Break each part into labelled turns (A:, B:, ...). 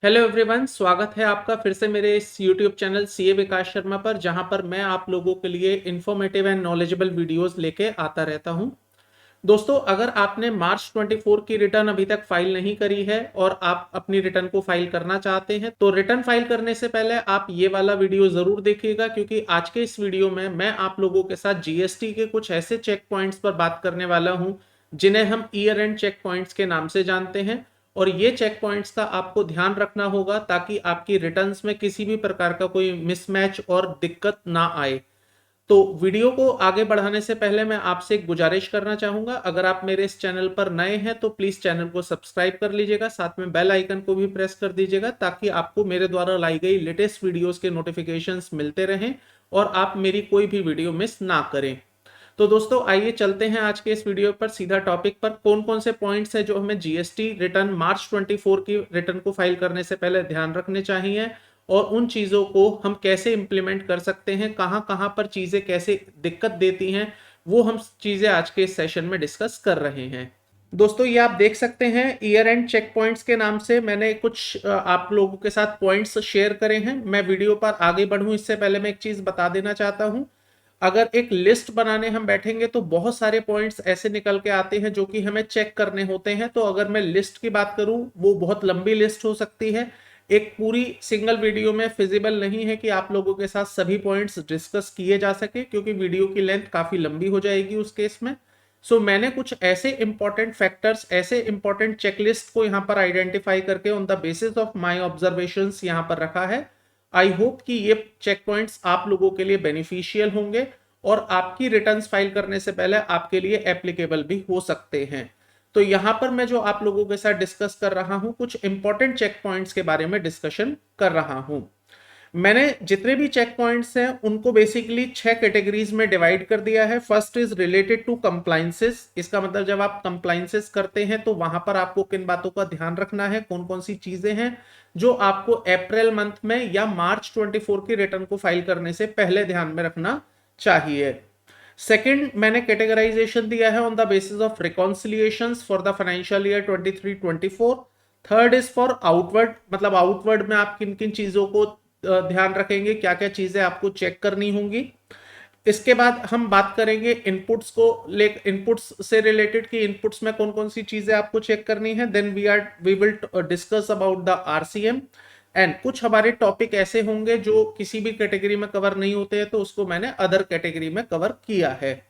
A: Hello everyone, स्वागत है आपका फिर से मेरे इस यूट्यूब चैनल सीए विकास शर्मा पर, जहां पर मैं आप लोगों के लिए इन्फॉर्मेटिव एंड नॉलेजेबल वीडियोस लेके आता रहता हूं। दोस्तों, अगर आपने मार्च 24 की रिटर्न अभी तक फाइल नहीं करी है और आप अपनी रिटर्न को फाइल करना चाहते हैं तो रिटर्न फाइल करने से पहले आप ये वाला वीडियो जरूर देखिएगा, क्योंकि आज के इस वीडियो में मैं आप लोगों के साथ जीएसटी के कुछ ऐसे चेक पॉइंट्स पर बात करने वाला हूं जिन्हें हम ईयर एंड चेक पॉइंट्स के नाम से जानते हैं। और ये चेक पॉइंट्स का आपको ध्यान रखना होगा ताकि आपकी रिटर्न्स में किसी भी प्रकार का कोई मिसमैच और दिक्कत ना आए। तो वीडियो को आगे बढ़ाने से पहले मैं आपसे एक गुजारिश करना चाहूंगा, अगर आप मेरे इस चैनल पर नए हैं तो प्लीज चैनल को सब्सक्राइब कर लीजिएगा, साथ में बेल आइकन को भी प्रेस कर दीजिएगा ताकि आपको मेरे द्वारा लाई गई लेटेस्ट वीडियोस के नोटिफिकेशंस मिलते रहें और आप मेरी कोई भी वीडियो मिस ना करें। तो दोस्तों, आइए चलते हैं आज के इस वीडियो पर सीधा टॉपिक पर। कौन कौन से पॉइंट्स हैं जो हमें जीएसटी रिटर्न मार्च 24 की रिटर्न को फाइल करने से पहले ध्यान रखने चाहिए, और उन चीजों को हम कैसे इंप्लीमेंट कर सकते हैं, कहां कहां पर चीजें कैसे दिक्कत देती हैं, वो हम चीजें आज के इस सेशन में डिस्कस कर रहे हैं। दोस्तों, ये आप देख सकते हैं ईयर एंड चेक पॉइंट्स के नाम से मैंने कुछ आप लोगों के साथ पॉइंट्स शेयर करे हैं। मैं वीडियो पर आगे बढ़ूं इससे पहले मैं एक चीज बता देना चाहता हूं। अगर एक लिस्ट बनाने हम बैठेंगे तो बहुत सारे पॉइंट्स ऐसे निकल के आते हैं जो कि हमें चेक करने होते हैं। तो अगर मैं लिस्ट की बात करूं, वो बहुत लंबी लिस्ट हो सकती है। एक पूरी सिंगल वीडियो में फिजिबल नहीं है कि आप लोगों के साथ सभी पॉइंट्स डिस्कस किए जा सके, क्योंकि वीडियो की लेंथ काफी लंबी हो जाएगी उस केस में। सो मैंने कुछ ऐसे इंपॉर्टेंट फैक्टर्स, ऐसे इंपॉर्टेंट चेकलिस्ट को यहाँ पर आइडेंटिफाई करके on the basis of my observations यहाँ पर रखा है। आई होप कि ये चेक पॉइंट्स आप लोगों के लिए बेनिफिशियल होंगे और आपकी रिटर्न्स फाइल करने से पहले आपके लिए एप्लीकेबल भी हो सकते हैं। तो यहां पर मैं जो आप लोगों के साथ डिस्कस कर रहा हूं, कुछ इंपॉर्टेंट चेक पॉइंट्स के बारे में डिस्कशन कर रहा हूं। मैंने जितने भी चेक पॉइंट्स हैं उनको बेसिकली 6 कैटेगरीज में डिवाइड कर दिया है। First is related to compliances. इसका मतलब जब आप कंप्लाइंसेस करते हैं तो वहां पर आपको किन बातों का ध्यान रखना है, कौन कौन सी चीजें हैं जो आपको अप्रैल मंथ में या मार्च 24 की रिटर्न को फाइल करने से पहले ध्यान में रखना चाहिए। सेकंड, मैंने कैटेगराइजेशन दिया है on the basis of reconciliations for the financial year 23-24। Third is for outward, मतलब आउटवर्ड में आप किन किन चीजों को ध्यान रखेंगे, क्या क्या चीजें आपको चेक करनी होंगी। इसके बाद हम बात करेंगे इनपुट्स को ले, इनपुट्स से रिलेटेड कि इनपुट्स में कौन कौन सी चीजें आपको चेक करनी है। Then we will discuss about the RCM. And कुछ हमारे टॉपिक ऐसे होंगे जो किसी भी कैटेगरी में कवर नहीं होते हैं, तो उसको मैंने अदर कैटेगरी में कवर किया है।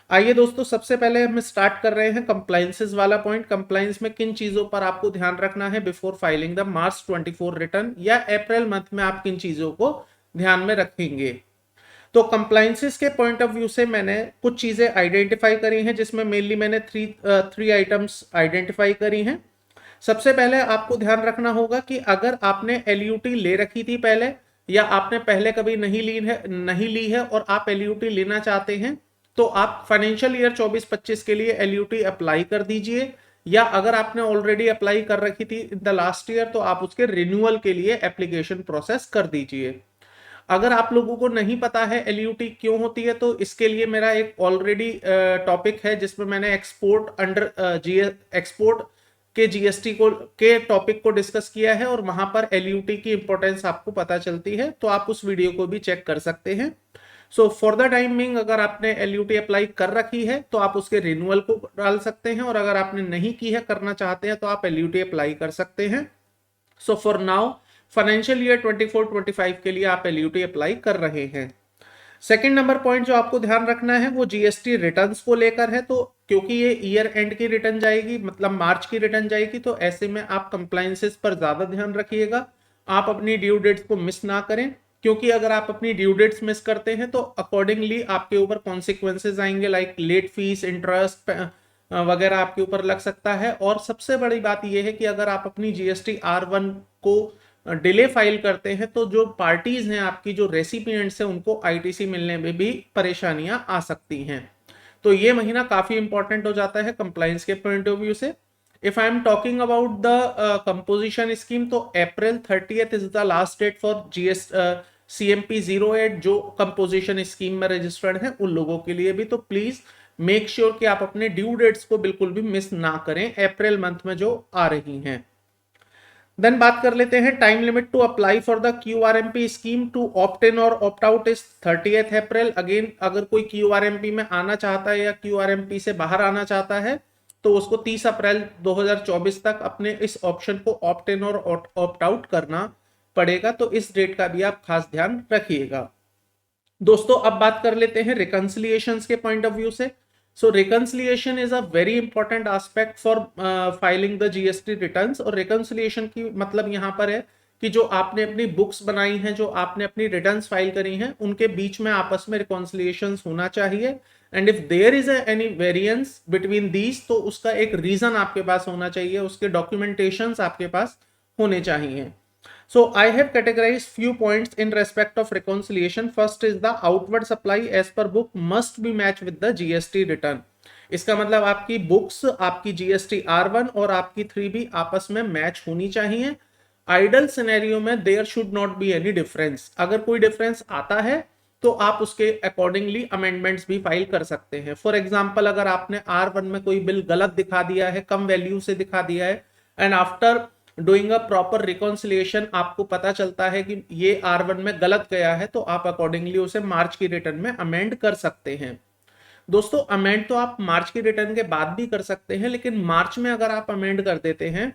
A: आइए दोस्तों, सबसे पहले हम स्टार्ट कर रहे हैं कंप्लाइंसेस वाला पॉइंट। कंप्लाइंस में किन चीजों पर आपको ध्यान रखना है before filing the March 24 return, या अप्रैल मंथ में आप किन चीजों को ध्यान में रखेंगे। तो कंप्लाइंसेस के पॉइंट ऑफ व्यू से मैंने कुछ चीजें आइडेंटिफाई करी हैं, जिसमें मेनली मैंने थ्री आइटम्स आइडेंटिफाई करी हैं। सबसे पहले आपको ध्यान रखना होगा कि अगर आपने एलयूटी ले रखी थी पहले, या आपने पहले कभी नहीं ली है और आप एलयूटी लेना चाहते हैं, तो आप फाइनेंशियल ईयर 24-25 के लिए एलयूटी अप्लाई कर दीजिए। या अगर आपने ऑलरेडी अप्लाई कर रखी थी इन द लास्ट ईयर, तो आप उसके रिन्यूअल के लिए एप्लीकेशन प्रोसेस कर दीजिए। अगर आप लोगों को नहीं पता है एलयूटी क्यों होती है, तो इसके लिए मेरा एक ऑलरेडी टॉपिक है जिसमें मैंने एक्सपोर्ट के जीएसटी को के टॉपिक को डिस्कस किया है, और वहां पर एलयूटी की इंपॉर्टेंस आपको पता चलती है, तो आप उस वीडियो को भी चेक कर सकते हैं। सो फॉर द टाइमिंग, अगर आपने एलयूटी अप्लाई कर रखी है तो आप उसके रिन्यूअल को डाल सकते हैं, और अगर आपने नहीं की है, करना चाहते हैं, तो आप एलयूटी अप्लाई कर सकते हैं। So for now financial year 24-25 के लिए आप एलयूटी अप्लाई कर रहे हैं। सेकंड नंबर पॉइंट जो आपको ध्यान रखना है वो जीएसटी रिटर्न्स को लेकर है। तो क्योंकि ये ईयर एंड की रिटर्न जाएगी, मतलब मार्च की रिटर्न जाएगी, तो ऐसे में आप कंप्लायंसेस पर ज्यादा ध्यान रखिएगा। आप अपनी ड्यू डेट्स को मिस ना करें, क्योंकि अगर आप अपनी ड्यू डेट्स मिस करते हैं तो अकॉर्डिंगली आपके ऊपर कॉन्सिक्वेंसेज आएंगे, लाइक लेट फीस, इंटरेस्ट वगैरह आपके ऊपर लग सकता है। और सबसे बड़ी बात यह है कि अगर आप अपनी जीएसटी R1 को डिले फाइल करते हैं तो जो पार्टीज हैं आपकी, जो रेसिपिएंट्स हैं, उनको आईटीसी मिलने में भी परेशानियां आ सकती हैं। तो ये महीना काफी इंपॉर्टेंट हो जाता है कंप्लायंस के पॉइंट ऑफ व्यू से। If I am talking about the composition scheme, तो April 30th is the last date for CMP 08 जो कंपोजिशन स्कीम में रजिस्टर्ड है उन लोगों के लिए भी। तो प्लीज मेक श्योर कि आप अपने ड्यू डेट्स को बिल्कुल भी मिस ना करें अप्रैल मंथ में जो आ रही हैं। देन बात कर लेते हैं time limit to apply for the QRMP scheme to opt in और opt out is 30th April. Again अगर कोई क्यूआरएमपी में आना चाहता है या क्यूआरएमपी से बाहर आना चाहता है तो उसको 30 अप्रैल 2024 तक अपने इस ऑप्शन को ऑप्ट इन और ऑप्ट आउट करना पड़ेगा। तो इस डेट का भी आप खास ध्यान रखिएगा। दोस्तों अब बात कर लेते हैं रिकंसिलिएशंस के पॉइंट ऑफ व्यू से। So reconciliation is a very important aspect for filing the GST returns. और रिकंसिलिएशन की मतलब यहाँ पर है कि जो आपने अपनी बुक्स बनाई हैं, जो आपने अपनी रिटर्न्स फाइल करी हैं, उनके बीच में आपस में रिकंसिलिएशंस होना चाहिए। And if there is any variance between these तो उसका एक रीजन आपके पास होना चाहिए, उसके डॉक्यूमेंटेशंस आपके पास होने चाहिए। So I have categorized few points in respect of reconciliation. First is the outward supply as per book must be matched with the GST return. इसका मतलब आपकी बुक्स, आपकी GST R1 और आपकी 3B आपस में मैच होनी चाहिए। आइडल सिनेरियो में there should not be any difference. अगर कोई डिफरेंस आता है तो आप उसके अकॉर्डिंगली अमेंडमेंट्स भी फाइल कर सकते हैं। फॉर एग्जाम्पल अगर आपने R1 में कोई बिल गलत दिखा दिया है, कम वैल्यू से दिखा दिया है, and after doing a proper reconciliation आपको पता चलता है कि ये R1 में गलत गया है, तो आप अकॉर्डिंगली उसे मार्च की रिटर्न में अमेंड कर सकते हैं। दोस्तों अमेंड तो आप मार्च की रिटर्न के बाद भी कर सकते हैं, लेकिन मार्च में अगर आप अमेंड कर देते हैं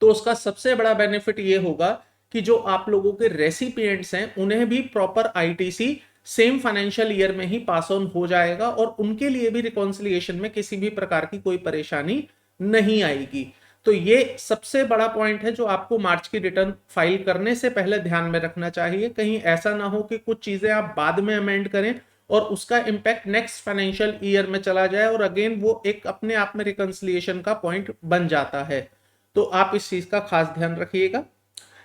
A: तो उसका सबसे बड़ा बेनिफिट ये होगा कि जो आप लोगों के रेसिपिएंट्स हैं उन्हें भी proper ITC same financial year में ही पास ऑन हो जाएगा और उनके लिए भी रिकॉन्सिलिएशन में किसी भी प्रकार की कोई परेशानी नहीं आएगी। तो ये सबसे बड़ा पॉइंट है जो आपको मार्च की रिटर्न फाइल करने से पहले ध्यान में रखना चाहिए। कहीं ऐसा ना हो कि कुछ चीजें आप बाद में अमेंड करें और उसका इंपैक्ट नेक्स्ट फाइनेंशियल ईयर में चला जाए और अगेन वो एक अपने आप में रिकंसिलिएशन का पॉइंट बन जाता है। तो आप इस चीज का खास ध्यान रखिएगा।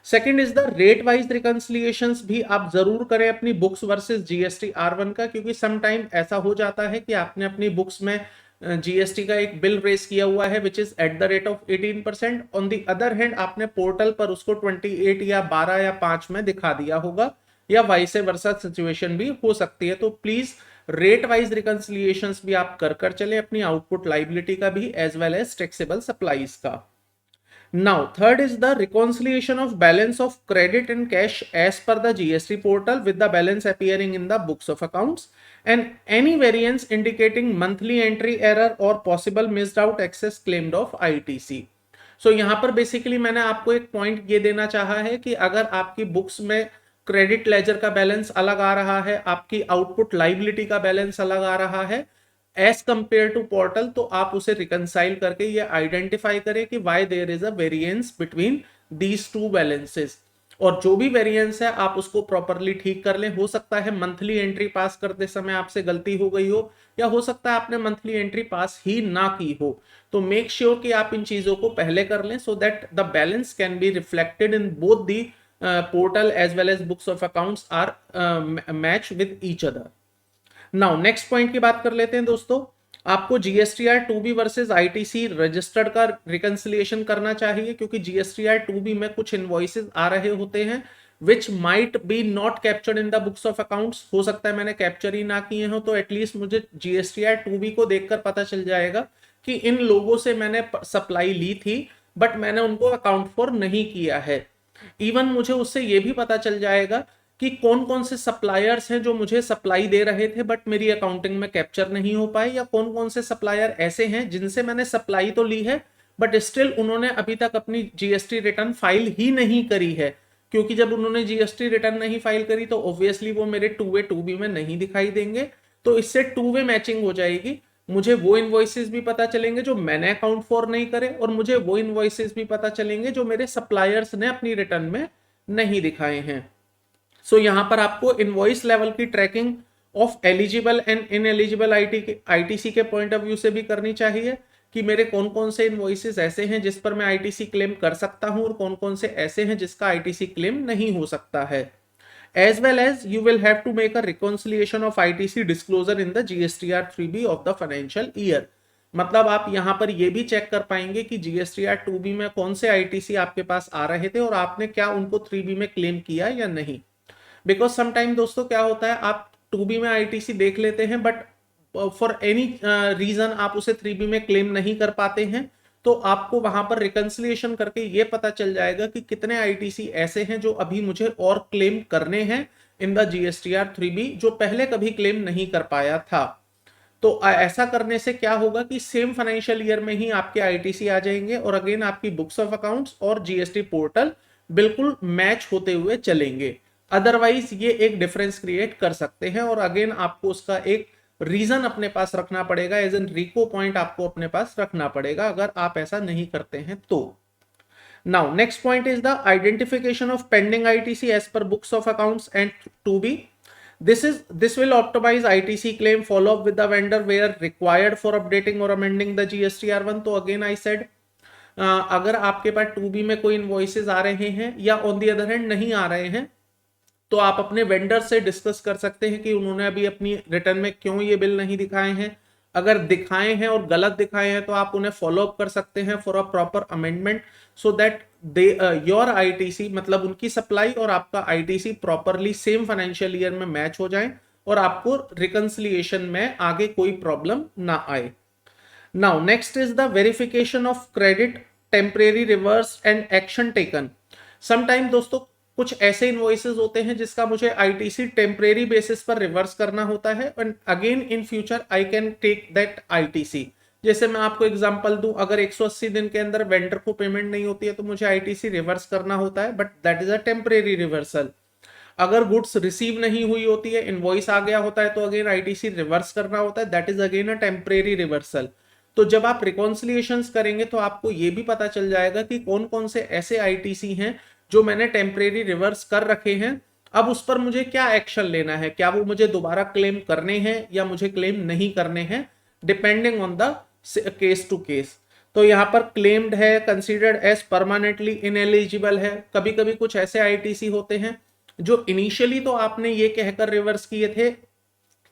A: Second is the rate wise reconciliations भी आप जरूर करें अपनी बुक्स वर्सेस जीएसटी R1 का, क्योंकि सम टाइम ऐसा हो जाता है कि आपने अपनी बुक्स में जीएसटी का एक बिल रेस किया हुआ है which is at the rate of 18%। On the other hand आपने पोर्टल पर उसको 28 या 12 या 5 में दिखा दिया होगा, या वाइस वर्सा सिचुएशन भी हो सकती है। तो प्लीज रेट वाइज रिकंसिलिएशंस भी आप कर चले, अपनी आउटपुट लाइबिलिटी का भी as well as taxable supplies का। Now, third is the reconciliation of balance of credit and cash as per the GST portal with the balance appearing in the books of accounts and any variance indicating monthly entry error or possible missed out excess claimed of ITC. So यहाँ पर basically मैंने आपको एक point ये देना चाहा है कि अगर आपकी बुक्स में क्रेडिट लेजर का बैलेंस अलग आ रहा है, आपकी आउटपुट लाइबिलिटी का बैलेंस अलग आ रहा है एज कंपेयर टू पोर्टल, तो आप उसे रिकंसाइल करके ये आइडेंटिफाई करें कि why there is a variance between these two balances. और जो भी वेरिएंस है आप उसको प्रॉपरली ठीक कर लें। हो सकता है मंथली एंट्री पास करते समय आपसे गलती हो गई हो, या हो सकता है आपने मंथली एंट्री पास ही ना की हो। तो मेक श्योर कि आप इन चीजों को पहले कर लें so that the balance can be reflected in both the portal as well as books of accounts are match with each other. Now next point की बात कर लेते हैं दोस्तों। आपको GSTR 2B versus ITC registered का रिकंसिलिएशन करना चाहिए, क्योंकि जीएसटीआर 2B में कुछ इनवॉइसेस आ रहे होते हैं which might be not captured in the books of accounts. हो सकता है मैंने कैप्चर ही ना किए हो, तो एटलीस्ट मुझे जीएसटीआर 2B को देखकर पता चल जाएगा कि इन लोगों से मैंने सप्लाई ली थी बट मैंने उनको अकाउंट फॉर नहीं किया है। इवन मुझे उससे यह भी पता चल जाएगा कि कौन कौन से सप्लायर्स हैं जो मुझे सप्लाई दे रहे थे बट मेरी अकाउंटिंग में कैप्चर नहीं हो पाए, या कौन कौन से सप्लायर ऐसे हैं जिनसे मैंने सप्लाई तो ली है बट स्टिल उन्होंने अभी तक अपनी जीएसटी रिटर्न फाइल ही नहीं करी है। क्योंकि जब उन्होंने जीएसटी रिटर्न नहीं फाइल करी तो ऑब्वियसली वो मेरे 2A 2B में नहीं दिखाई देंगे। तो इससे 2 वे मैचिंग हो जाएगी। मुझे वो इनवॉइसेस भी पता चलेंगे जो मैंने अकाउंट फॉर नहीं करे, और मुझे वो इनवॉइसेस भी पता चलेंगे जो मेरे सप्लायर्स ने अपनी रिटर्न में नहीं दिखाए हैं। सो यहां पर आपको इनवॉइस लेवल की tracking of eligible and ineligible ITC के पॉइंट ऑफ व्यू से भी करनी चाहिए कि मेरे कौन कौन से इनवॉइसेस ऐसे हैं जिस पर मैं आईटीसी क्लेम कर सकता हूं और कौन कौन से ऐसे हैं जिसका आईटीसी क्लेम नहीं हो सकता है। As well as you will have to make a reconciliation of ITC disclosure in the GSTR 3B of the financial year. मतलब आप यहां पर यह भी चेक कर पाएंगे कि जीएसटीआर 2B में कौन से आईटीसी आपके पास आ रहे थे और आपने क्या उनको 3B में क्लेम किया या नहीं। बिकॉज समटाइम दोस्तों क्या होता है, आप 2B में आईटीसी देख लेते हैं बट फॉर एनी रीजन आप उसे 3B में क्लेम नहीं कर पाते हैं, तो आपको वहां पर रिकंसिलिएशन करके ये पता चल जाएगा कि कितने आईटीसी ऐसे हैं जो अभी मुझे और क्लेम करने हैं इन द जीएसटीआर 3B, जो पहले कभी क्लेम नहीं कर पाया था। तो ऐसा करने से क्या होगा कि सेम फाइनेंशियल ईयर में ही आपके आईटीसी आ जाएंगे और अगेन आपकी बुक्स ऑफ अकाउंट्स और जीएसटी पोर्टल बिल्कुल मैच होते हुए चलेंगे। अदरवाइज ये एक डिफरेंस क्रिएट कर सकते हैं और अगेन आपको उसका एक रीजन अपने पास रखना पड़ेगा, एज एन रिको पॉइंट आपको अपने पास रखना पड़ेगा अगर आप ऐसा नहीं करते हैं तो। Now, next point is the identification of pending ITC as per books of accounts and 2B. This will optimize ITC claim follow up with the vendor where required for updating or amending the GSTR1. तो again I said अगर आपके पास 2B में कोई invoices आ रहे हैं या on the other hand नहीं आ रहे हैं तो आप अपने वेंडर से डिस्कस कर सकते हैं कि उन्होंने अभी अपनी रिटर्न में क्यों ये बिल नहीं दिखाए हैं। अगर दिखाए हैं और गलत दिखाए हैं तो आप उन्हें फॉलो अप कर सकते हैं for a proper amendment, so that they your ITC मतलब उनकी सप्लाई और आपका ITC properly same financial year में मैच हो जाए और आपको रिकंसिलिएशन में आगे कोई प्रॉब्लम ना आए। Now next is the verification of credit, temporary reverse and action taken. Sometime दोस्तों कुछ ऐसे इनवॉइसेस होते हैं जिसका मुझे आईटीसी टेम्परेरी बेसिस पर रिवर्स करना होता है and again in future I can take that ITC. जैसे मैं आपको एग्जांपल दूं, अगर 180 दिन के अंदर वेंडर को पेमेंट नहीं होती है तो मुझे आईटीसी रिवर्स करना होता है, but that is a temporary reversal. अगर गुड्स रिसीव नहीं हुई होती है, इनवॉइस आ गया होता है तो अगेन आईटीसी रिवर्स करना होता है, that is again a temporary reversal. तो जब आप रिकॉन्सिलिएशंस करेंगे तो आपको ये भी पता चल जाएगा कि कौन कौन से ऐसे आईटीसी हैं जो मैंने टेम्परेरी रिवर्स कर रखे हैं, अब उस पर मुझे क्या एक्शन लेना है, क्या वो मुझे दोबारा क्लेम करने हैं या मुझे क्लेम नहीं करने हैं, depending on the case to case. तो यहाँ पर क्लेम्ड है, कंसीडर्ड एज परमानेंटली इनएलिजिबल है। कभी कभी कुछ ऐसे आईटीसी होते हैं जो इनिशियली तो आपने ये कहकर रिवर्स किए थे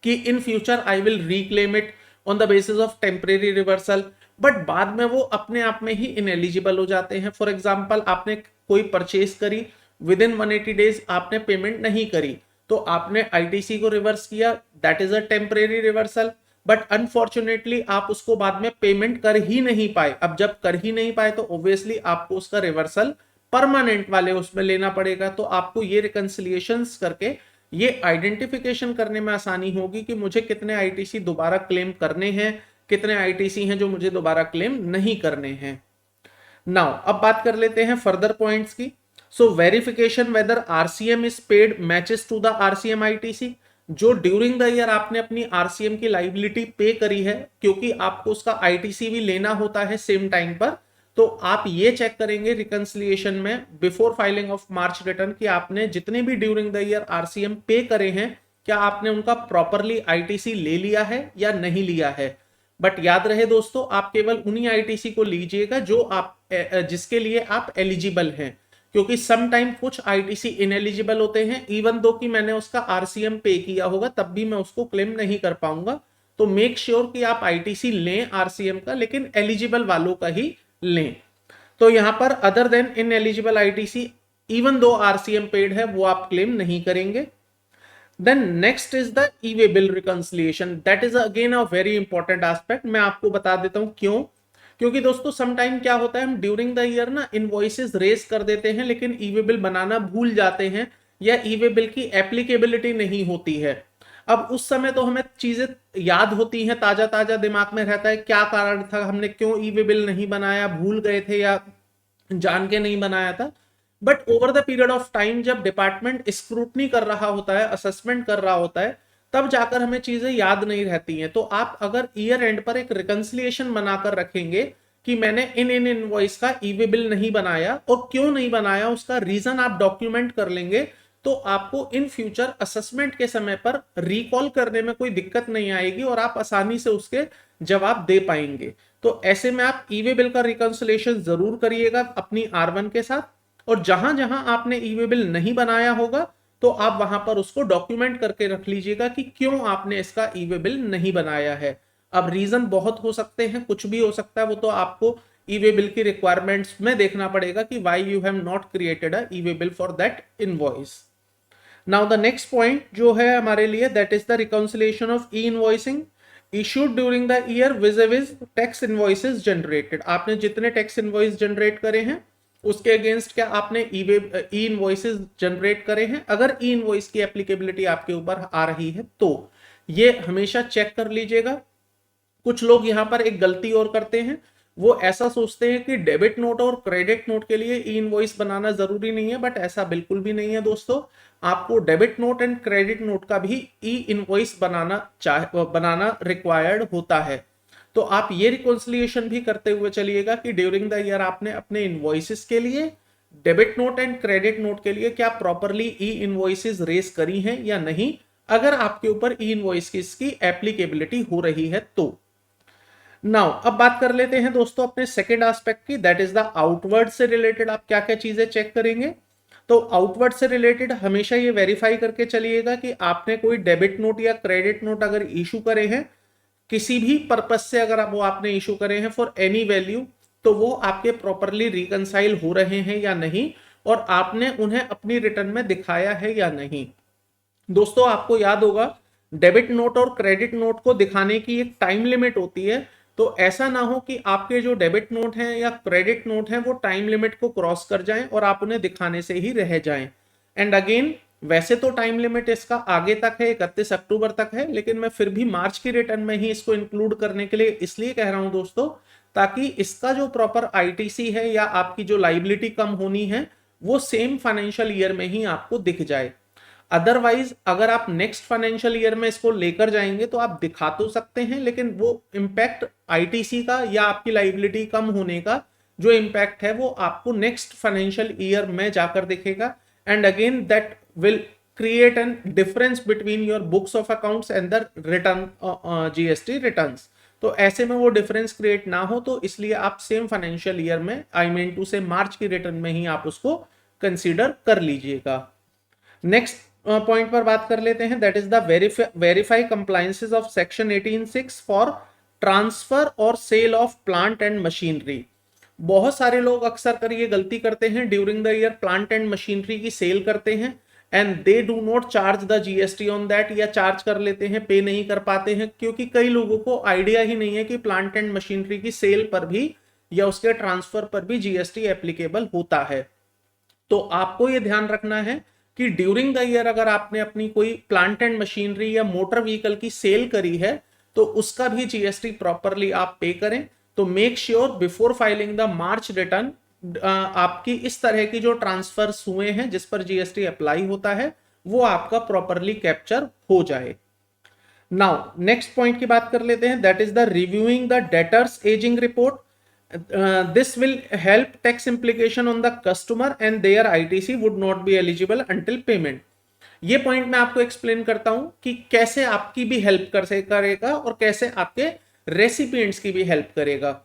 A: कि इन future I will reclaim it on the basis of temporary reversal, but बाद में वो अपने आप में ही इनएलिजिबल हो जाते हैं। फॉर एग्जांपल आपने कोई परचेज करी, विद इन 180 डेज आपने पेमेंट नहीं करी तो आपने आईटीसी को रिवर्स किया, that is a temporary reversal, but unfortunately आप उसको बाद में पेमेंट कर ही नहीं पाए। अब जब कर ही नहीं पाए तो ऑब्वियसली आपको उसका रिवर्सल परमानेंट वाले उसमें लेना पड़ेगा। तो आपको ये रिकंसिलिएशंस करके ये आइडेंटिफिकेशन करने में आसानी होगी कि मुझे कितने आईटीसी दोबारा क्लेम करने हैं, कितने आईटीसी हैं जो मुझे दोबारा क्लेम नहीं करने हैं। नाउ अब बात कर लेते हैं फर्दर पॉइंट्स की। So verification whether RCM is paid matches to the RCM ITC. जो ड्यूरिंग द ईयर आपने अपनी आरसीएम की लाइबिलिटी पे करी है, क्योंकि आपको उसका आईटीसी भी लेना होता है सेम टाइम पर, तो आप ये चेक करेंगे रिकंसिलिएशन में before filing of March return कि आपने जितने भी ड्यूरिंग द ईयर आरसीएम पे करे हैं क्या आपने उनका प्रॉपरली आईटीसी ले लिया है या नहीं लिया है। बट याद रहे दोस्तों, आप केवल उन्हीं आईटीसी को लीजिएगा जो आप जिसके लिए आप एलिजिबल हैं, क्योंकि सम टाइम कुछ आईटीसी इनएलिजिबल होते हैं, इवन दो कि मैंने उसका आरसीएम पे किया होगा तब भी मैं उसको क्लेम नहीं कर पाऊंगा। तो मेक श्योर कि आप आईटीसी लें आरसीएम का, लेकिन एलिजिबल वालों का ही लें। तो यहां पर other than ineligible ITC even though RCM paid है वो आप क्लेम नहीं करेंगे। Then next is the e-way bill reconciliation. That is again a very important aspect. मैं आपको बता देता हूं क्यों। क्योंकि दोस्तों समटाइम क्या होता है, हम ड्यूरिंग द ईयर ना इनवॉइसेस रेज कर देते हैं लेकिन ई-वे बिल बनाना भूल जाते हैं या ई-वे बिल की एप्लीकेबिलिटी नहीं होती है। अब उस समय तो हमें चीजें याद होती हैं, ताजा ताजा दिमाग में रहता है क्या कारण था, हमने क्यों ई-वे बिल नहीं बनाया, भूल गए थे या जान के नहीं बनाया था। But over the period of time जब डिपार्टमेंट स्क्रूटनी कर रहा होता है, असेसमेंट कर रहा होता है, तब जाकर हमें चीजें याद नहीं रहती हैं। तो आप अगर ईयर एंड पर एक रिकंसिलिएशन बनाकर रखेंगे कि मैंने इन इनवॉइस का ई-वे बिल नहीं बनाया और क्यों नहीं बनाया उसका रीजन आप डॉक्यूमेंट कर लेंगे, तो आपको इन फ्यूचर असेसमेंट के समय पर रिकॉल करने में कोई दिक्कत नहीं आएगी और आप आसानी से उसके जवाब दे पाएंगे। तो ऐसे में आप ई-वे बिल का रिकंसिलिएशन जरूर करिएगा अपनी R1 के साथ, और जहां जहां आपने ई-वे बिल नहीं बनाया होगा तो आप वहां पर उसको डॉक्यूमेंट करके रख लीजिएगा कि क्यों आपने इसका ई-वे बिल नहीं बनाया है। अब रीजन बहुत हो सकते हैं, कुछ भी हो सकता है, वो तो आपको ई-वे बिल की रिक्वायरमेंट्स में देखना पड़ेगा कि why you have not created a e way bill for that invoice. Now the next point जो है हमारे लिए, that is the reconciliation of e invoicing. Issued during the year vis a vis tax invoices generated, आपने जितने tax invoice generate करे हैं उसके against क्या आपने ई इनवॉइसेस जनरेट करे हैं। अगर ई इनवॉइस की एप्लीकेबिलिटी आपके ऊपर आ रही है तो ये हमेशा चेक कर लीजिएगा। कुछ लोग यहां पर एक गलती और करते हैं, वो ऐसा सोचते हैं कि डेबिट नोट और क्रेडिट नोट के लिए ई इनवॉइस बनाना जरूरी नहीं है, बट ऐसा बिल्कुल भी नहीं है दोस्तों। आपको debit note and credit note का भी ई इनवॉइस बनाना रिक्वायर्ड होता है। तो आप ये रिकॉन्सिलिएशन भी करते हुए चलिएगा कि ड्यूरिंग द ईयर आपने अपने इनवॉइसेस के लिए debit note and credit note के लिए क्या प्रॉपरली ई इनवॉइसेस रेज करी हैं या नहीं, अगर आपके ऊपर ई इनवॉइस की एप्लीकेबिलिटी हो रही है तो। नाउ अब बात कर लेते हैं दोस्तों अपने सेकेंड एस्पेक्ट की, दैट इज द आउटवर्ड से रिलेटेड आप क्या क्या चीजें चेक करेंगे। तो आउटवर्ड से रिलेटेड हमेशा ये वेरीफाई करके चलिएगा कि आपने कोई डेबिट नोट या क्रेडिट नोट अगर इशू करे हैं किसी भी पर्पस से, अगर वो आपने इशू करे हैं फॉर एनी वैल्यू, तो वो आपके प्रॉपरली रिकंसाइल हो रहे हैं या नहीं, और आपने उन्हें अपनी रिटर्न में दिखाया है या नहीं। दोस्तों आपको याद होगा डेबिट नोट और क्रेडिट नोट को दिखाने की एक टाइम लिमिट होती है, तो ऐसा ना हो कि आपके जो डेबिट नोट हैं या क्रेडिट नोट हैं वो टाइम लिमिट को क्रॉस कर जाएं और आप उन्हें दिखाने से ही रह जाएं। एंड अगेन वैसे तो टाइम लिमिट इसका आगे तक है, 31 अक्टूबर तक है, लेकिन मैं फिर भी मार्च की रिटर्न में ही इसको इंक्लूड करने के लिए इसलिए कह रहा हूं दोस्तों, ताकि इसका जो प्रॉपर आईटीसी है या आपकी जो लाइबिलिटी कम होनी है वो सेम फाइनेंशियल ईयर में ही आपको दिख जाए। अदरवाइज अगर आप नेक्स्ट फाइनेंशियल ईयर में इसको लेकर जाएंगे तो आप दिखा तो सकते हैं, लेकिन वो इम्पैक्ट आईटीसी का या आपकी लाइबिलिटी कम होने का जो इम्पैक्ट है वो आपको नेक्स्ट फाइनेंशियल ईयर में जाकर दिखेगा। And again that will create an difference between your books of accounts and the return GST returns। तो ऐसे में वो डिफरेंस क्रिएट ना हो, तो इसलिए आप सेम फाइनेंशियल ईयर में आई मीन टू से मार्च की रिटर्न में ही आप उसको कंसीडर कर लीजिएगा। नेक्स्ट पॉइंट पर बात कर लेते हैं, that is the verify compliances of section 18(6) for transfer और sale of plant and machinery. बहुत सारे लोग अक्सर कर ये गलती करते हैं, during the year plant and machinery की सेल करते हैं and they do not charge the GST on that, या चार्ज कर लेते हैं, पे नहीं कर पाते हैं, क्योंकि कई लोगों को आइडिया ही नहीं है कि प्लांट एंड मशीनरी की सेल पर भी या उसके ट्रांसफर पर भी जीएसटी एप्लीकेबल होता है। तो आपको ये ध्यान रखना है कि ड्यूरिंग द ईयर अगर आपने अपनी कोई प्लांट एंड मशीनरी या मोटर व्हीकल की सेल करी है तो उसका भी जीएसटी प्रॉपरली आप पे करें। तो make sure before filing the March return आपकी इस तरह की जो ट्रांसफर्स हुए हैं जिस पर जीएसटी अप्लाई होता है वो आपका प्रॉपरली कैप्चर हो जाए। नाउ नेक्स्ट पॉइंट की बात कर लेते हैं, that is the reviewing the debtors ageing report. This will help tax implication on the customer and their ITC would not be eligible until payment। ये पॉइंट मैं आपको एक्सप्लेन करता हूं कि कैसे आपकी भी हेल्प करेगा और कैसे आपके रेसिपिएंट्स की भी हेल्प करेगा।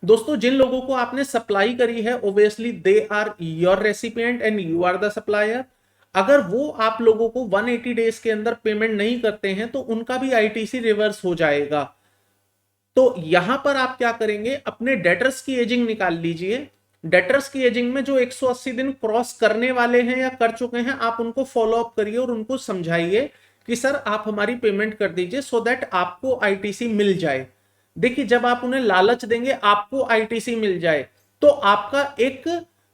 A: दोस्तों जिन लोगों को आपने सप्लाई करी है obviously they are your recipient and you are the supplier. अगर वो आप लोगों को 180 डेज के अंदर पेमेंट नहीं करते हैं तो उनका भी आईटीसी रिवर्स हो जाएगा। तो यहां पर आप क्या करेंगे, अपने डेटर्स की एजिंग निकाल लीजिए। डेटर्स की एजिंग में जो 180 दिन क्रॉस करने वाले हैं या कर चुके हैं आप उनको फॉलो अप करिए और उनको समझाइए कि सर आप हमारी पेमेंट कर दीजिए सो दैट आपको आईटीसी मिल जाए। देखिए जब आप उन्हें लालच देंगे आपको आईटीसी मिल जाए तो आपका एक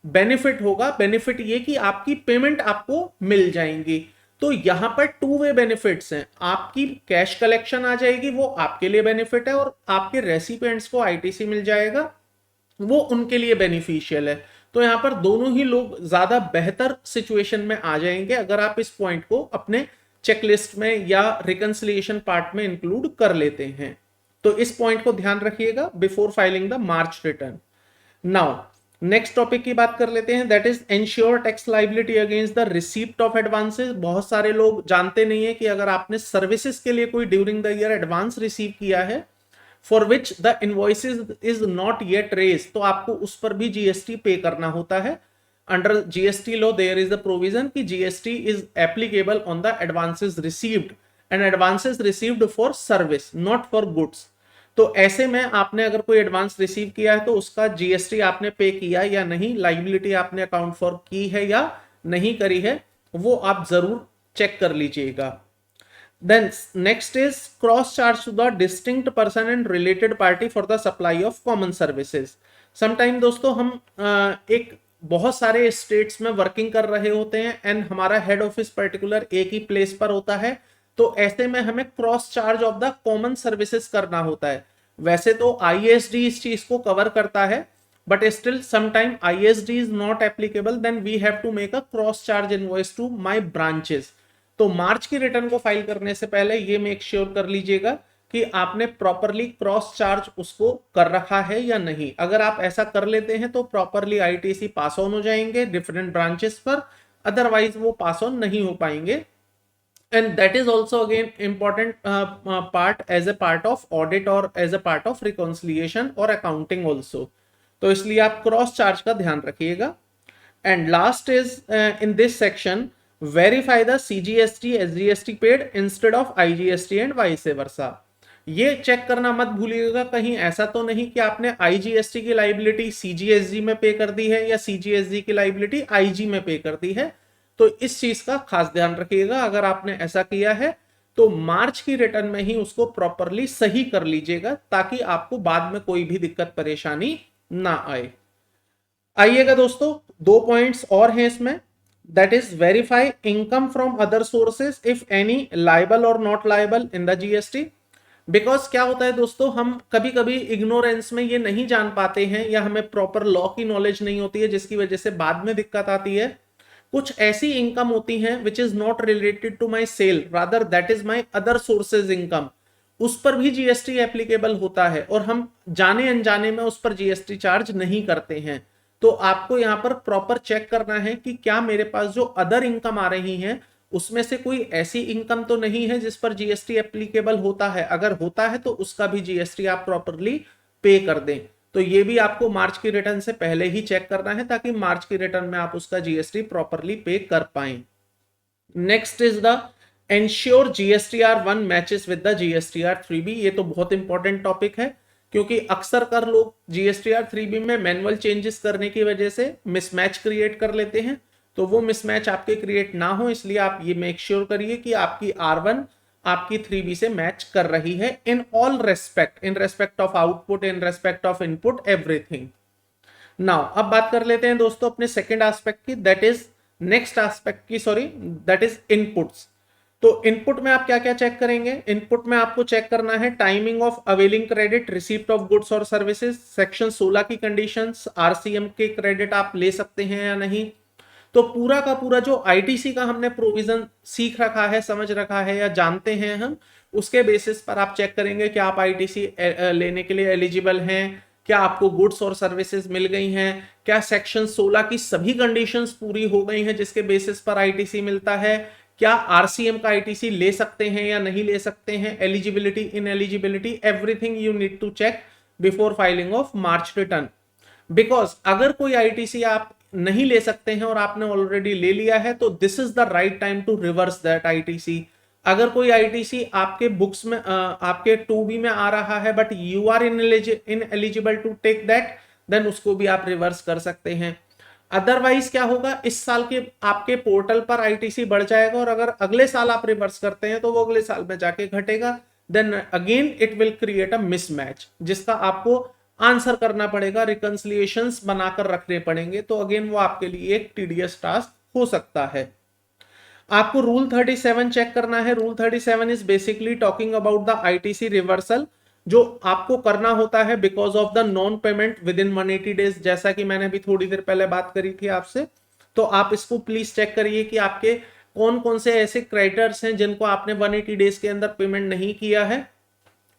A: बेनिफिट होगा, बेनिफिट ये कि आपकी पेमेंट आपको मिल जाएंगी। तो यहां पर टू वे बेनिफिट्स हैं, आपकी कैश कलेक्शन आ जाएगी वो आपके लिए बेनिफिट है और आपके रेसिपिएंट्स को आईटीसी मिल जाएगा वो उनके लिए बेनिफिशियल है। तो यहां पर दोनों ही लोग ज्यादा बेहतर सिचुएशन में आ जाएंगे अगर आप इस पॉइंट को अपने चेकलिस्ट में या रिकंसिलिएशन पार्ट में इंक्लूड कर लेते हैं। तो इस पॉइंट को ध्यान रखिएगा before filing the March return. Now next topic की बात कर लेते हैं, that is ensure tax liability against the receipt of advances. बहुत सारे लोग जानते नहीं है कि अगर आपने सर्विसेज के लिए कोई during the year advance receive किया है for which the invoices is not yet raise, तो आपको उस पर भी जीएसटी पे करना होता है। Under GST law there is the provision कि GST is applicable on the advances received and advances received for service not for goods. तो ऐसे में आपने अगर कोई एडवांस रिसीव किया है तो उसका जीएसटी आपने पे किया या नहीं, लाइबिलिटी आपने अकाउंट फॉर की है या नहीं करी है, वो आप जरूर चेक कर लीजिएगा। Then next is cross charge to the distinct person and related party for the supply of common services. Sometime दोस्तों हम एक बहुत सारे स्टेट्स में वर्किंग कर रहे होते हैं एंड हमारा हेड ऑफिस पर्टिकुलर एक ही प्लेस पर होता है, तो ऐसे में हमें cross charge of the common services करना होता है। वैसे तो आईएसडी इस चीज को कवर करता है, but still sometime ISD is not applicable, then we have to make a cross charge invoice to my branches. तो मार्च की रिटर्न को फाइल करने से पहले ये मेक श्योर कर लीजिएगा कि आपने प्रॉपरली क्रॉस चार्ज उसको कर रखा है या नहीं। अगर आप ऐसा कर लेते हैं तो प्रॉपरली आईटीसी पास ऑन हो जाएंगे डिफरेंट ब्रांचेस पर, अदरवाइज वो पास ऑन नहीं हो पाएंगे। And that is also again important part as a part of audit और as a part of reconciliation और अकाउंटिंग ऑल्सो। तो इसलिए आप क्रॉस चार्ज का ध्यान रखिएगा। And last is in this section, verify the CGST SGST paid instead of IGST and vice versa. ये check करना मत भूलिएगा कहीं ऐसा तो नहीं कि आपने आईजीएसटी की लाइबिलिटी सीजीएसजी में पे कर दी है या सीजीएसजी की लाइबिलिटी आईजी में पे कर दी है। तो इस चीज का खास ध्यान रखिएगा। अगर आपने ऐसा किया है तो मार्च की रिटर्न में ही उसको प्रॉपरली सही कर लीजिएगा, ताकि आपको बाद में कोई भी दिक्कत परेशानी ना आए। आइएगा दोस्तों, दो पॉइंट्स और हैं इसमें, that is verify income from other sources if any liable और not liable in the GST. Because क्या होता है दोस्तों, हम कभी कभी इग्नोरेंस में ये नहीं जान पाते हैं या हमें प्रॉपर लॉ की नॉलेज नहीं होती है, जिसकी वजह से बाद में दिक्कत आती है। कुछ ऐसी इनकम होती हैं which is not related to my sale, rather that is my other sources income, उस पर भी जीएसटी एप्लीकेबल होता है और हम जाने अनजाने में उस पर जीएसटी चार्ज नहीं करते हैं। तो आपको यहां पर प्रॉपर चेक करना है कि क्या मेरे पास जो अदर इनकम आ रही है उसमें से कोई ऐसी इनकम तो नहीं है जिस पर जीएसटी एप्लीकेबल होता है। अगर होता है तो उसका भी जीएसटी आप प्रॉपरली पे कर दें। तो ये भी आपको मार्च की रिटर्न से पहले ही चेक करना है, ताकि मार्च की रिटर्न में आप उसका जीएसटी प्रॉपरली पे कर पाए। Next is the ensure GSTR 1 matches with the GSTR 3B। ये तो बहुत इंपॉर्टेंट टॉपिक है, क्योंकि अक्सर कर लोग जीएसटीआर 3B में मैनुअल चेंजेस करने की वजह से मिसमैच क्रिएट कर लेते हैं। तो वो मिसमैच आपके क्रिएट ना हो, इसलिए आप ये मेक श्योर करिए कि आपकी R1 आपकी 3B से मैच कर रही है in all respect, in respect of output, in respect of input, everything. Now अब बात कर लेते हैं दोस्तों अपने सेकंड एस्पेक्ट की, दैट इज नेक्स्ट एस्पेक्ट की, सॉरी, दैट इज इनपुट्स। तो इनपुट में आप क्या क्या चेक करेंगे? इनपुट में आपको चेक करना है timing of availing credit, receipt of goods और सर्विसेज, सेक्शन 16 की कंडीशंस, आरसीएम के क्रेडिट आप ले सकते हैं या नहीं। तो पूरा का पूरा जो आईटीसी का हमने प्रोविजन सीख रखा है, समझ रखा है या जानते हैं हम, उसके बेसिस पर आप चेक करेंगे कि आप आईटीसी लेने के लिए एलिजिबल हैं, क्या आपको गुड्स और सर्विसेज मिल गई हैं, क्या सेक्शन 16 की सभी कंडीशंस पूरी हो गई हैं जिसके बेसिस पर आईटीसी मिलता है, क्या आरसीएम का आईटीसी ले सकते हैं या नहीं ले सकते हैं, eligibility ineligibility, everything you need to check before filing of March return. Because अगर कोई आईटीसी आप नहीं ले सकते हैं और आपने ऑलरेडी ले लिया है, तो this is the right time to reverse that ITC. अगर कोई आईटीसी आपके बुक्स में आपके 2B में आ रहा है but you are ineligible to take that, then उसको भी आप रिवर्स कर सकते हैं। अदरवाइज क्या होगा, इस साल के आपके पोर्टल पर आईटीसी बढ़ जाएगा और अगर अगले साल आप रिवर्स करते हैं तो वो अगले साल में जाके घटेगा, then again it will create a mismatch, जिसका आपको आंसर करना पड़ेगा, रिकंसिलिएशंस बनाकर रखने पड़ेंगे। तो अगेन वो आपके लिए एक टीडियस टास्क हो सकता है। आपको रूल 37 चेक करना है। Rule 37 is basically talking about the ITC reversal, जो आपको करना होता है because of the non payment with in 180 days, जैसा कि मैंने अभी थोड़ी देर पहले बात करी थी आपसे। तो आप इसको प्लीज चेक करिए कि आपके कौन कौन से ऐसे क्रेडिटर्स हैं जिनको आपने 180 डेज के अंदर पेमेंट नहीं किया है,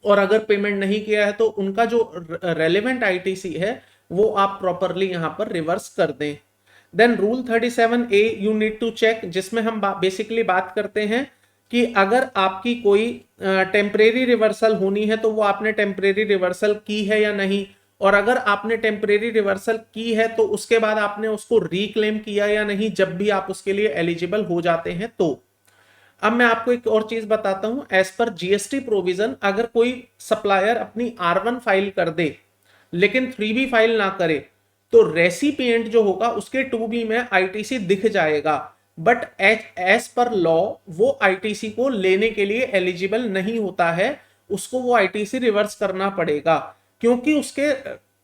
A: और अगर पेमेंट नहीं किया है तो उनका जो रेलेवेंट आईटीसी है वो आप प्रॉपरली यहां पर रिवर्स कर दें। Then rule 37A you need to check, जिसमें हम बेसिकली बात करते हैं कि अगर आपकी कोई टेम्परेरी रिवर्सल होनी है तो वो आपने टेम्परेरी रिवर्सल की है या नहीं, और अगर आपने टेम्परेरी रिवर्सल की है तो उसके बाद आपने उसको रिक्लेम किया या नहीं, जब भी आप उसके लिए एलिजिबल हो जाते हैं। तो अब मैं आपको एक और चीज बताता हूं, एज पर जीएसटी प्रोविजन, अगर कोई सप्लायर अपनी R1 फाइल कर दे लेकिन 3B फाइल ना करे, तो रेसिपिएंट जो होगा उसके 2B में आईटीसी दिख जाएगा, बट एज पर लॉ वो आईटीसी को लेने के लिए एलिजिबल नहीं होता है, उसको वो आईटीसी रिवर्स करना पड़ेगा क्योंकि उसके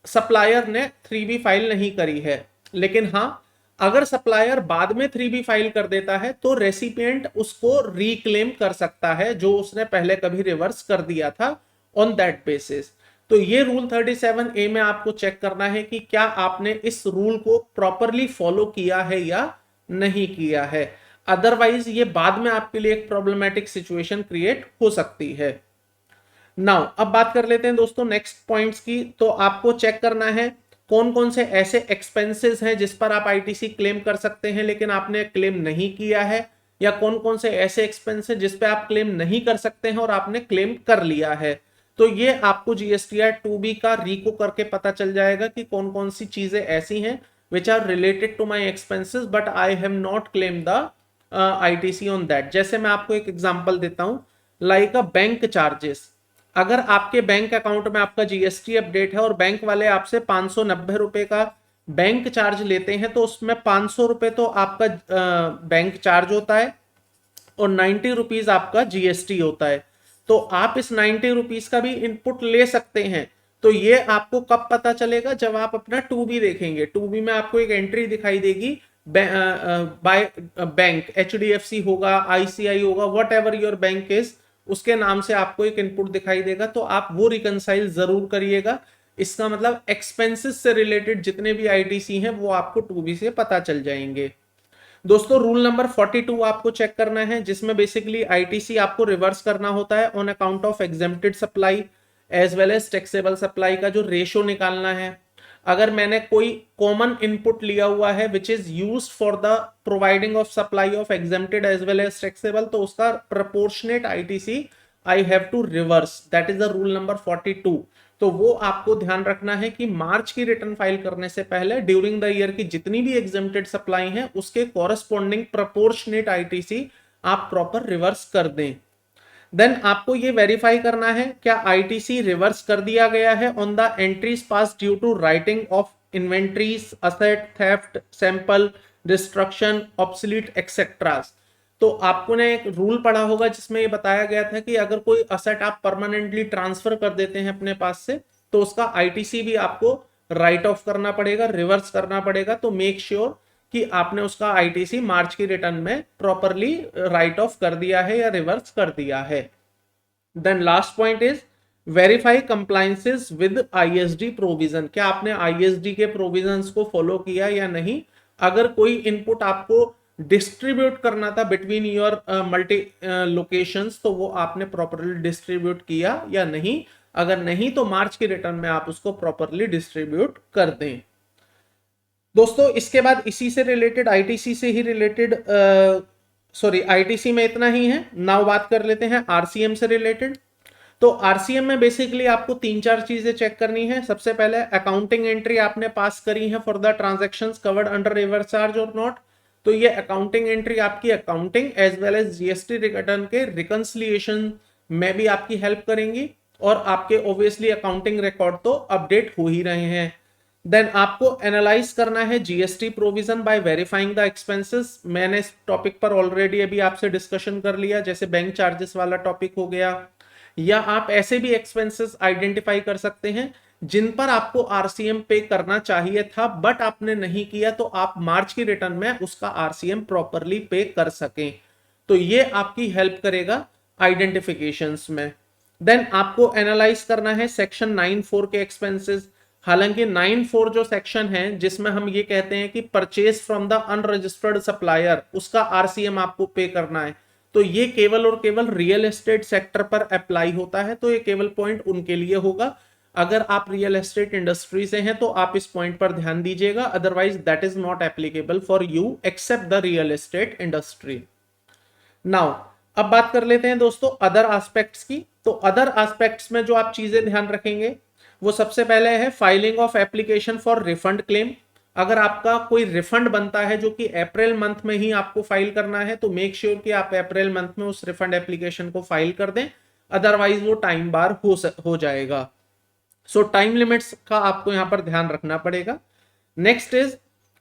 A: सप्लायर ने 3B फाइल नहीं करी है। लेकिन हाँ, अगर सप्लायर बाद में 3B फाइल कर देता है तो रेसिपिएंट उसको रिक्लेम कर सकता है जो उसने पहले कभी रिवर्स कर दिया था ऑन दैट बेसिस। तो ये रूल 37A में आपको चेक करना है कि क्या आपने इस रूल को प्रॉपरली फॉलो किया है या नहीं किया है, अदरवाइज ये बाद में आपके लिए एक प्रॉब्लमेटिक सिचुएशन क्रिएट हो सकती है। नाउ अब बात कर लेते हैं दोस्तों नेक्स्ट पॉइंट्स की। तो आपको चेक करना है कौन कौन से ऐसे एक्सपेंसेस हैं जिस पर आप आईटीसी क्लेम कर सकते हैं लेकिन आपने क्लेम नहीं किया है, या कौन कौन से ऐसे एक्सपेंस हैं जिस पे आप क्लेम नहीं कर सकते हैं और आपने क्लेम कर लिया है। तो ये आपको जीएसटीआर 2B का रीको करके पता चल जाएगा कि कौन कौन सी चीजें ऐसी हैं which are related to my expenses but I have not claim the ITC on that. जैसे मैं आपको एक एग्जांपल देता हूं, लाइक अ बैंक चार्जेस। अगर आपके बैंक अकाउंट में आपका जीएसटी अपडेट है और बैंक वाले आपसे 590 रुपए का बैंक चार्ज लेते हैं तो उसमें 500 रुपए तो आपका बैंक चार्ज होता है और 90 रुपीज आपका जीएसटी होता है। तो आप इस 90 रुपीज का भी इनपुट ले सकते हैं। तो ये आपको कब पता चलेगा, जब आप अपना 2B देखेंगे। 2B में आपको एक एंट्री दिखाई देगी बाय बैंक, एचडीएफसी होगा, आईसीआई होगा, what ever your bank is, उसके नाम से आपको एक इनपुट दिखाई देगा। तो आप वो रिकंसाइल जरूर करिएगा। इसका मतलब एक्सपेंसेस से रिलेटेड जितने भी आईटीसी हैं वो आपको 2B से पता चल जाएंगे। दोस्तों रूल नंबर 42 आपको चेक करना है जिसमें बेसिकली आईटीसी आपको रिवर्स करना होता है on account of exempted supply as well as taxable supply का जो रेशो निकालना है। अगर मैंने कोई कॉमन इनपुट लिया हुआ है which is used for the providing of supply of exempted as well as taxable, तो उसका proportionate ITC I have to reverse, that is the rule number 42। तो वो आपको ध्यान रखना है कि मार्च की रिटर्न फाइल करने से पहले ड्यूरिंग द ईयर की जितनी भी एग्जेम्प्टेड सप्लाई है उसके कॉरेस्पॉन्डिंग प्रोपोर्शनेट आईटीसी आप प्रॉपर रिवर्स कर दें। देन आपको ये वेरीफाई करना है क्या आईटीसी रिवर्स कर दिया गया है on the entries pass due to writing off inventories, asset theft, sample destruction, obsolete etcetera. तो आपको ने एक रूल पढ़ा होगा जिसमें ये बताया गया था कि अगर कोई असेट आप परमानेंटली ट्रांसफर कर देते हैं अपने पास से तो उसका आईटीसी भी आपको राइट ऑफ करना पड़ेगा, रिवर्स करना पड़ेगा। तो मेक श्योर कि आपने उसका आईटीसी मार्च की रिटर्न में प्रॉपरली राइट ऑफ कर दिया है या रिवर्स कर दिया है। Then last point is verify compliances with ISD provision. क्या आपने आईएसडी के प्रोविजंस को फॉलो किया या नहीं। अगर कोई इनपुट आपको डिस्ट्रीब्यूट करना था बिटवीन योर मल्टी लोकेशंस तो वो आपने प्रॉपरली डिस्ट्रीब्यूट किया या नहीं। अगर नहीं तो मार्च की रिटर्न में आप उसको प्रॉपरली डिस्ट्रीब्यूट कर दें। दोस्तों इसके बाद इसी से रिलेटेड आईटीसी से ही रिलेटेड सॉरी आईटीसी में इतना ही है। नाउ बात कर लेते हैं आरसीएम से रिलेटेड। तो आरसीएम में बेसिकली आपको 3-4 चीजें चेक करनी है। सबसे पहले अकाउंटिंग एंट्री आपने पास करी है for the transactions covered under reverse charge और नॉट। तो ये अकाउंटिंग एंट्री आपकी accounting as well as GST return के रिकंसिलिएशन में भी आपकी हेल्प करेंगी और आपके ऑब्वियसली अकाउंटिंग रिकॉर्ड तो अपडेट हो ही रहे हैं। देन आपको एनालाइज करना है GST provision by verifying the expenses. मैंने इस टॉपिक पर ऑलरेडी अभी आपसे डिस्कशन कर लिया, जैसे बैंक चार्जेस वाला टॉपिक हो गया। या आप ऐसे भी एक्सपेंसेस आइडेंटिफाई कर सकते हैं जिन पर आपको आरसीएम पे करना चाहिए था बट आपने नहीं किया, तो आप मार्च की रिटर्न में उसका आरसीएम प्रॉपरली पे कर सकें। तो ये आपकी हेल्प करेगा आइडेंटिफिकेशंस में। देन आपको एनालाइज करना है सेक्शन 9(4) के एक्सपेंसेस। हालांकि 9(4) जो सेक्शन है जिसमें हम ये कहते हैं कि purchase from the unregistered supplier, उसका आरसीएम आपको पे करना है। तो ये केवल और केवल रियल एस्टेट सेक्टर पर अप्लाई होता है। तो ये केवल पॉइंट उनके लिए होगा। अगर आप रियल एस्टेट इंडस्ट्री से हैं तो आप इस पॉइंट पर ध्यान दीजिएगा, otherwise that is not applicable for you except the real estate industry. Now अब बात कर लेते हैं दोस्तों अदर एस्पेक्ट्स की। तो अदर एस्पेक्ट्स में जो आप चीजें ध्यान रखेंगे वो सबसे पहले है filing of application for refund claim. अगर आपका कोई रिफंड बनता है जो कि अप्रैल मंथ में ही आपको फाइल करना है तो मेक श्योर कि आप अप्रैल मंथ में उस रिफंड एप्लीकेशन को फाइल कर दें, अदरवाइज वो टाइम बार हो जाएगा। सो टाइम लिमिट्स का आपको यहां पर ध्यान रखना पड़ेगा। Next is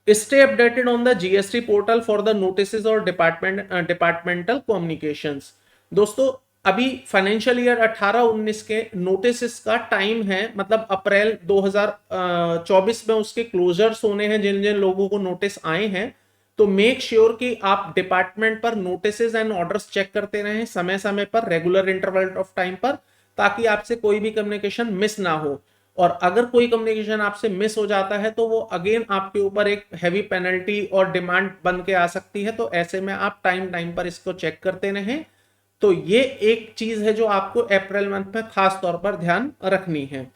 A: stay updated on the GST portal for the notices और डिपार्टमेंटल कम्युनिकेशंस। दोस्तों अभी फाइनेंशियल ईयर 18-19 के नोटिस का टाइम है, मतलब अप्रैल 2024 में उसके क्लोजर्स होने हैं जिन जिन लोगों को नोटिस आए हैं। तो मेक श्योर कि आप डिपार्टमेंट पर नोटिस एंड ऑर्डर्स चेक करते रहें समय समय पर, रेगुलर इंटरवल ऑफ टाइम पर, ताकि आपसे कोई भी कम्युनिकेशन मिस ना हो। और अगर कोई कम्युनिकेशन आपसे मिस हो जाता है तो वो अगेन आपके ऊपर एक हैवी पेनल्टी और डिमांड बन के आ सकती है। तो ऐसे में आप टाइम टाइम पर इसको चेक करते रहें। तो ये एक चीज है जो आपको अप्रैल मंथ में खास तौर पर ध्यान रखनी है।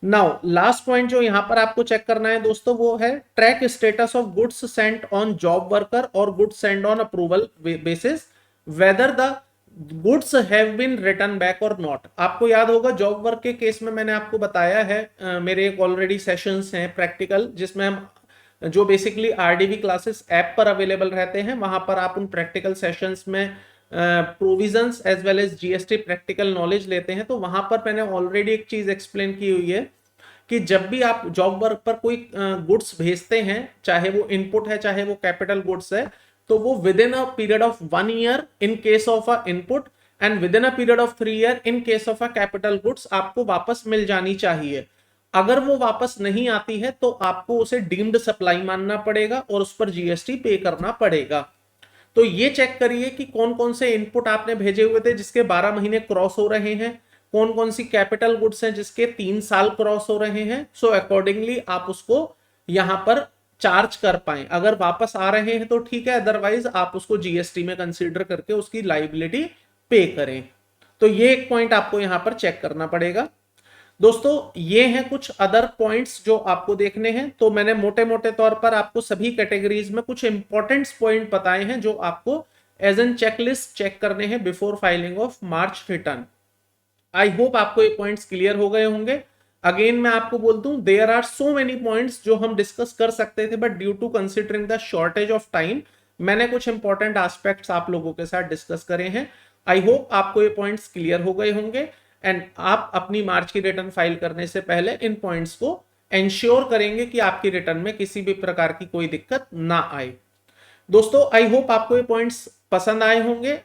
A: नाउ लास्ट पॉइंट जो यहां पर आपको चेक करना है दोस्तों, वो है track status of goods sent on job worker और goods sent on approval basis whether the goods have been return back और नॉट। आपको याद होगा जॉब वर्क के केस में मैंने आपको बताया है, मेरे एक ऑलरेडी सेशंस हैं प्रैक्टिकल, जिसमें हम जो बेसिकली आरडीवी क्लासेस ऐप पर अवेलेबल रहते हैं, वहां पर आप उन प्रैक्टिकल सेशंस में provisions as well as GST practical knowledge लेते हैं। तो वहां पर मैंने ऑलरेडी एक चीज एक्सप्लेन की हुई है कि जब भी आप जॉब वर्क पर कोई गुड्स भेजते हैं, चाहे वो इनपुट है चाहे वो कैपिटल गुड्स है, तो वो with in a period of 1 year in case of a input and with in a period of 3 year in case of a capital goods आपको वापस मिल जानी चाहिए। अगर वो वापस नहीं आती है तो आपको उसे डीम्ड सप्लाई मानना पड़ेगा और उस पर जीएसटी पे करना पड़ेगा। तो ये चेक करिए कि कौन कौन से इनपुट आपने भेजे हुए थे जिसके 12 महीने क्रॉस हो रहे हैं, कौन कौन सी कैपिटल गुड्स हैं जिसके 3 साल क्रॉस हो रहे हैं। सो अकॉर्डिंगली आप उसको यहां पर चार्ज कर पाए। अगर वापस आ रहे हैं तो ठीक है, अदरवाइज आप उसको जीएसटी में कंसीडर करके उसकी लाइबिलिटी पे करें। तो ये एक पॉइंट आपको यहां पर चेक करना पड़ेगा। दोस्तों ये हैं कुछ अदर पॉइंट्स जो आपको देखने हैं। तो मैंने मोटे मोटे तौर पर आपको सभी कैटेगरीज में कुछ इंपॉर्टेंट पॉइंट बताए हैं जो आपको एज एन चेकलिस्ट चेक करने हैं before filing of March return. I hope आपको ये पॉइंट्स क्लियर हो गए होंगे। अगेन मैं आपको बोल दूं, there are so many points जो हम डिस्कस कर सकते थे, but due to considering the shortage of time मैंने कुछ इंपॉर्टेंट एस्पेक्ट्स आप लोगों के साथ डिस्कस करे हैं। आई होप आपको ये पॉइंट्स क्लियर हो गए होंगे एंड आप अपनी मार्च की रिटर्न फाइल करने से पहले इन पॉइंट्स को एंश्योर करेंगे कि आपकी रिटर्न में किसी भी प्रकार की कोई दिक्कत ना आए। दोस्तों आई होप आपको ये पॉइंट्स पसंद आए होंगे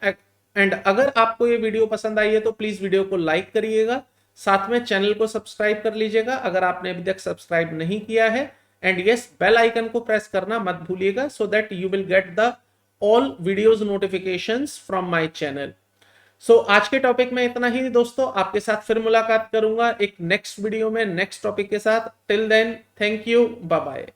A: एंड अगर आपको ये वीडियो पसंद आई है तो प्लीज वीडियो को लाइक करिएगा, साथ में चैनल को सब्सक्राइब कर लीजिएगा अगर आपने अभी तक सब्सक्राइब नहीं किया है, एंड यस बेल आइकन को प्रेस करना मत भूलिएगा so that you will get the all videos notifications from my channel. So आज के टॉपिक में इतना ही दोस्तों, आपके साथ फिर मुलाकात करूंगा एक नेक्स्ट वीडियो में नेक्स्ट टॉपिक के साथ। Till then thank you, bye bye.